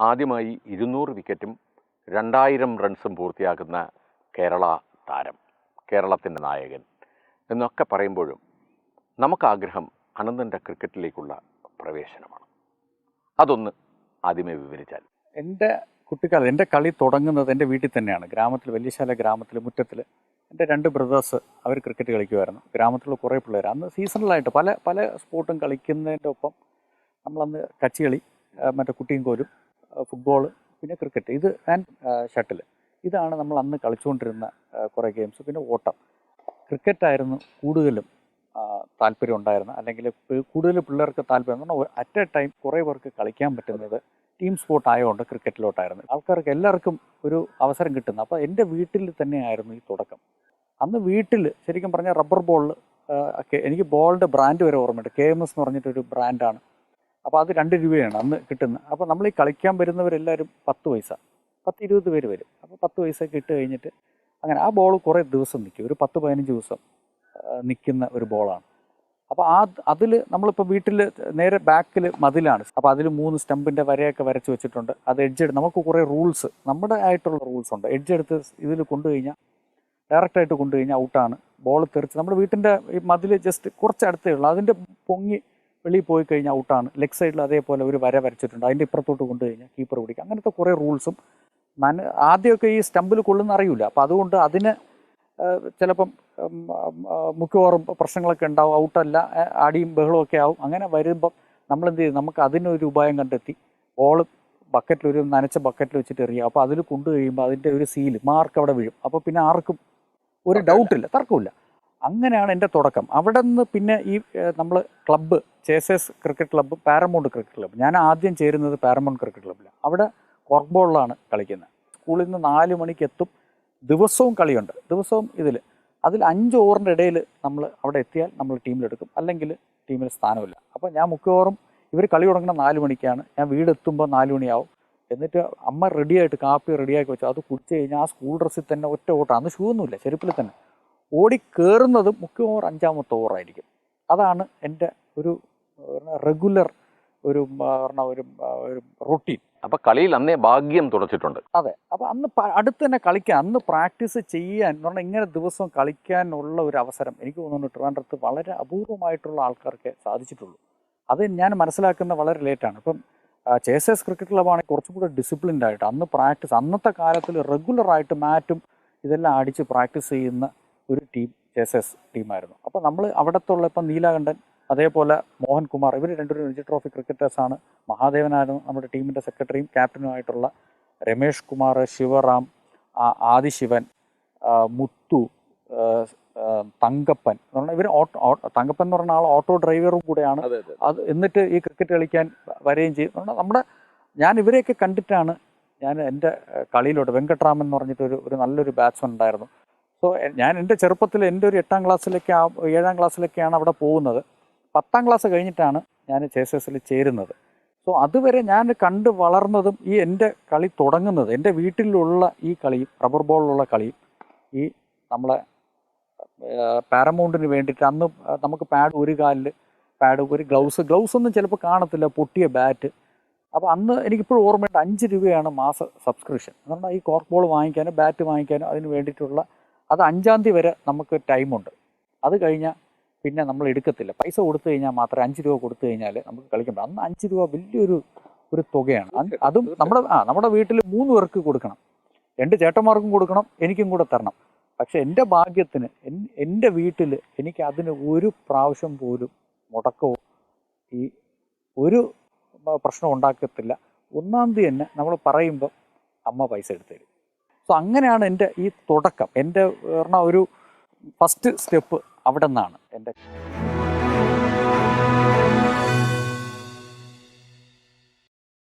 ആദ്യമായി 200 വിക്കറ്റും 2000 റൺസും പൂർത്തിയാക്കുന്ന കേരള താരം, കേരളത്തിൻ്റെ നായകൻ എന്നൊക്കെ പറയുമ്പോഴും നമുക്കാഗ്രഹം അനന്തൻ്റെ ക്രിക്കറ്റിലേക്കുള്ള പ്രവേശനമാണ്. അതൊന്ന് ആദ്യമേ വിവരിച്ചാൽ. എൻ്റെ കുട്ടിക്കാലം, എൻ്റെ കളി തുടങ്ങുന്നത് എൻ്റെ വീട്ടിൽ തന്നെയാണ്. ഗ്രാമത്തിൽ, വലിയശാല ഗ്രാമത്തിൽ മുറ്റത്തിൽ എൻ്റെ 2 ബ്രദേഴ്സ് അവർ ക്രിക്കറ്റ് കളിക്കുമായിരുന്നു. ഗ്രാമത്തിലുള്ള കുറേ പിള്ളേർ അന്ന് സീസണലായിട്ട് പല പല സ്പോർട്ടും കളിക്കുന്നതിൻ്റെ ഒപ്പം നമ്മളന്ന് കച്ചികളി, മറ്റേ കുട്ടിയും കോലും, ഫുട്ബോൾ, പിന്നെ ക്രിക്കറ്റ്, ഇത് ആൻഡ് ഷട്ടിൽ, ഇതാണ് നമ്മൾ അന്ന് കളിച്ചുകൊണ്ടിരുന്ന കുറേ ഗെയിംസ്. പിന്നെ ഓട്ടം. ക്രിക്കറ്റായിരുന്നു കൂടുതലും താല്പര്യം ഉണ്ടായിരുന്നു, അല്ലെങ്കിൽ കൂടുതൽ പിള്ളേർക്ക് താല്പര്യം എന്ന് പറഞ്ഞാൽ അറ്റ് എ ടൈം കുറേ പേർക്ക് കളിക്കാൻ പറ്റുന്നത് ടീം സ്പോർട്ട് ആയതുകൊണ്ട് ക്രിക്കറ്റിലോട്ടായിരുന്നു. ആൾക്കാർക്ക് എല്ലാവർക്കും ഒരു അവസരം കിട്ടുന്നത്. അപ്പോൾ എൻ്റെ വീട്ടിൽ തന്നെയായിരുന്നു ഈ തുടക്കം. അന്ന് വീട്ടിൽ ശരിക്കും പറഞ്ഞാൽ റബ്ബർ ബോളിൽ എനിക്ക് ബോളിൻ്റെ ബ്രാൻഡ് വരെ ഓർമ്മയുണ്ട്. KMS എന്ന് പറഞ്ഞിട്ടൊരു ബ്രാൻഡാണ്. അപ്പോൾ അത് 2 രൂപയാണ് അന്ന് കിട്ടുന്നത്. അപ്പോൾ നമ്മൾ ഈ കളിക്കാൻ വരുന്നവരെല്ലാവരും 10 പൈസ, 10-20 പേര് വരും. അപ്പോൾ 10 പൈസയൊക്കെ ഇട്ട് കഴിഞ്ഞിട്ട് അങ്ങനെ ആ ബോൾ കുറേ ദിവസം നിൽക്കും, ഒരു 10-15 ദിവസം നിൽക്കുന്ന ഒരു ബോളാണ്. അപ്പോൾ അതിൽ നമ്മളിപ്പോൾ വീട്ടിൽ നേരെ ബാക്കിൽ മതിലാണ്. അപ്പോൾ അതിൽ 3 സ്റ്റമ്പിൻ്റെ വരയൊക്കെ വരച്ച് വെച്ചിട്ടുണ്ട്. അത് എഡ്ജെടുത്ത് നമുക്ക് കുറേ റൂൾസ്, നമ്മുടെ ആയിട്ടുള്ള റൂൾസ് ഉണ്ട്. എഡ്ജെടുത്ത് ഇതിൽ കൊണ്ടുകഴിഞ്ഞാൽ, ഡയറക്റ്റായിട്ട് കൊണ്ടുകഴിഞ്ഞാൽ ഔട്ടാണ്. ബോൾ തെറിച്ച് നമ്മുടെ വീട്ടിൻ്റെ ഈ മതിൽ ജസ്റ്റ് കുറച്ചടുത്തേ ഉള്ളൂ, അതിൻ്റെ പൊങ്ങി വെളിയിൽ പോയി കഴിഞ്ഞാൽ ഔട്ടാണ്. ലെഗ് സൈഡിൽ അതേപോലെ ഒരു വര വരച്ചിട്ടുണ്ട്, അതിൻ്റെ ഇപ്പുറത്തോട്ട് കൊണ്ടുകഴിഞ്ഞാൽ കീപ്പർ പിടിക്കും. അങ്ങനത്തെ കുറേ റൂൾസും ആദ്യമൊക്കെ ഈ സ്റ്റമ്പിൽ കൊള്ളുന്ന അറിയില്ല. അപ്പോൾ അതുകൊണ്ട് അതിന് ചിലപ്പം മിക്കവാറും പ്രശ്നങ്ങളൊക്കെ ഉണ്ടാവും, ഔട്ടല്ല, അടിയും ബഹളവും ഒക്കെ ആവും. അങ്ങനെ വരുമ്പം നമ്മളെന്ത് ചെയ്യും, നമുക്ക് അതിനൊരു ഉപായം കണ്ടെത്തി ബോൾ ബക്കറ്റിൽ, ഒരു നനച്ച ബക്കറ്റിൽ വെച്ചിട്ട് എറിയുക. അപ്പോൾ അതിൽ കൊണ്ടു കഴിയുമ്പോൾ അതിൻ്റെ ഒരു സീല് മാർക്ക് അവിടെ വീഴും. അപ്പോൾ പിന്നെ ആർക്കും ഒരു ഡൗട്ടില്ല, തർക്കമില്ല. അങ്ങനെയാണ് എൻ്റെ തുടക്കം. അവിടെ നിന്ന് പിന്നെ ഈ നമ്മൾ club, Chasers cricket club, paramount cricket club, ഞാൻ ആദ്യം ചേരുന്നത് പാരമൗണ്ട് ക്രിക്കറ്റ് ക്ലബ്ബിലാണ്. അവിടെ കോർക്ക് ബോളിലാണ് കളിക്കുന്നത്. സ്കൂളിൽ നിന്ന് 4 മണിക്ക് എത്തും. ദിവസവും കളിയുണ്ട്, ദിവസവും അതിൽ 5 ഓവറിൻ്റെ ഇടയിൽ നമ്മൾ അവിടെ എത്തിയാൽ നമ്മൾ ടീമിലെടുക്കും, അല്ലെങ്കിൽ ടീമിൽ സ്ഥാനമില്ല. അപ്പോൾ ഞാൻ മിക്കവാറും ഇവർ കളി തുടങ്ങുന്ന 4 മണിക്കാണ്. ഞാൻ വീടെത്തുമ്പോൾ 4 മണിയാവും. എന്നിട്ട് അമ്മ റെഡിയായിട്ട് കാപ്പി റെഡിയാക്കി വെച്ചാൽ അത് കുടിച്ച് കഴിഞ്ഞാൽ ആ സ്കൂൾ ഡ്രസ്സിൽ തന്നെ ഒറ്റ ഓട്ടം, അന്ന് ഷൂ ഒന്നുമില്ല, ചെരുപ്പിൽ തന്നെ ഓടി കയറുന്നതും മിക്കവാറും 5ാമത്തെ ഓവറായിരിക്കും. അതാണ് എൻ്റെ ഒരു റെഗുലർ ഒരു റൊട്ടീൻ. അപ്പോൾ കളിയിൽ അന്നേ ഭാഗ്യം തുടച്ചിട്ടുണ്ട്. അതെ. അപ്പോൾ അന്ന് അടുത്ത് തന്നെ കളിക്കാൻ, അന്ന് പ്രാക്ടീസ് ചെയ്യാൻ എന്ന് പറഞ്ഞാൽ ഇങ്ങനെ ദിവസം കളിക്കാനുള്ള ഒരു അവസരം എനിക്ക് തോന്നുന്നു ട്രിവാൻഡ്രത്ത് വളരെ അപൂർവമായിട്ടുള്ള ആൾക്കാർക്ക് സാധിച്ചിട്ടുള്ളൂ. അത് ഞാൻ മനസ്സിലാക്കുന്ന വളരെ ലേറ്റാണ്. ഇപ്പം ചേസേഴ്സ് ക്രിക്കറ്റ് ക്ലബ്ബാണെങ്കിൽ കുറച്ചും കൂടെ ഡിസിപ്ലിൻഡ് ആയിട്ട് അന്ന് പ്രാക്ടീസ്, അന്നത്തെ കാലത്തിൽ റെഗുലറായിട്ട് മാറ്റും ഇതെല്ലാം അടിച്ച് പ്രാക്ടീസ് ചെയ്യുന്ന ഒരു ടീം ചേസേഴ്സ് ടീമായിരുന്നു. അപ്പോൾ നമ്മൾ അവിടത്തുള്ള ഇപ്പം നീലകണ്ഠൻ, അതേപോലെ മോഹൻകുമാർ, ഇവർ 2 രഞ്ജി ട്രോഫി ക്രിക്കറ്റേഴ്സാണ്. മഹാദേവനായിരുന്നു നമ്മുടെ ടീമിൻ്റെ സെക്രട്ടറിയും ക്യാപ്റ്റനുമായിട്ടുള്ള. രമേഷ് കുമാർ, ശിവറാം, ആദിശിവൻ, മുത്തു, തങ്കപ്പൻ എന്ന് പറഞ്ഞാൽ ഇവർ തങ്കപ്പൻ എന്ന് പറഞ്ഞ ആൾ ഓട്ടോ ഡ്രൈവറും കൂടെയാണ്. അത് എന്നിട്ട് ഈ ക്രിക്കറ്റ് കളിക്കാൻ വരികയും ചെയ്യും. ഞാൻ ഇവരെയൊക്കെ കണ്ടിട്ടാണ് ഞാൻ എൻ്റെ കളിയിലോട്ട്. വെങ്കട്രാമൻ എന്ന് പറഞ്ഞിട്ട് ഒരു നല്ലൊരു ബാറ്റ്സ്മാൻ ഉണ്ടായിരുന്നു. സോ ഞാൻ എൻ്റെ ചെറുപ്പത്തിൽ എൻ്റെ ഒരു 8ാം ക്ലാസ്സിലൊക്കെ 7ാം ക്ലാസ്സിലൊക്കെയാണ് അവിടെ പോകുന്നത്. 10ാം ക്ലാസ് കഴിഞ്ഞിട്ടാണ് ഞാൻ ചേസേഴ്സിൽ ചേരുന്നത്. സോ അതുവരെ ഞാൻ കണ്ട് വളർന്നതും ഈ എൻ്റെ കളി തുടങ്ങുന്നത് എൻ്റെ വീട്ടിലുള്ള ഈ കളിയും റബ്ബർ ബോളിലുള്ള കളിയും ഈ നമ്മളെ പാരമൗണ്ടിന് വേണ്ടിയിട്ട് അന്ന് നമുക്ക് പാഡ്, ഒരു കാലിൽ പാഡ്, ഒരു ഗ്ലൗസ് ഒന്നും ചിലപ്പോൾ കാണത്തില്ല, പൊട്ടിയ ബാറ്റ്. അപ്പോൾ അന്ന് എനിക്കിപ്പോഴും ഓർമ്മയുണ്ട്, 5 രൂപയാണ് മാസ സബ്സ്ക്രിപ്ഷൻ. എന്ന് പറഞ്ഞാൽ ഈ കോർക്ക് ബോൾ വാങ്ങിക്കാനും ബാറ്റ് വാങ്ങിക്കാനും അതിന് വേണ്ടിയിട്ടുള്ള. അത് 5ാം തീയതി വരെ നമുക്ക് ടൈമുണ്ട്. അത് കഴിഞ്ഞാൽ പിന്നെ നമ്മൾ എടുക്കത്തില്ല. പൈസ കൊടുത്തു കഴിഞ്ഞാൽ മാത്രമേ, 5 രൂപ കൊടുത്തു കഴിഞ്ഞാൽ നമുക്ക് കളിക്കാൻ പറ്റും. അന്ന് 5 രൂപ വലിയൊരു തുകയാണ്. അതും നമ്മുടെ വീട്ടിൽ 3 പേർക്ക് കൊടുക്കണം, 2 ചേട്ടന്മാർക്കും കൊടുക്കണം, എനിക്കും കൂടെ തരണം. പക്ഷെ എൻ്റെ ഭാഗ്യത്തിന് എൻ്റെ വീട്ടിൽ എനിക്ക് അതിന് ഒരു പ്രാവശ്യം പോലും മുടക്കവും ഈ ഒരു പ്രശ്നം ഉണ്ടാക്കത്തില്ല. 1ാം തീയതി തന്നെ നമ്മൾ പറയുമ്പോൾ അമ്മ പൈസ എടുത്തു തരും. സോ അങ്ങനെയാണ് എൻ്റെ ഈ തുടക്കം. എൻ്റെ ഒരു ഫസ്റ്റ് സ്റ്റെപ്പ് അവിടെ നിന്നാണ് എൻ്റെ.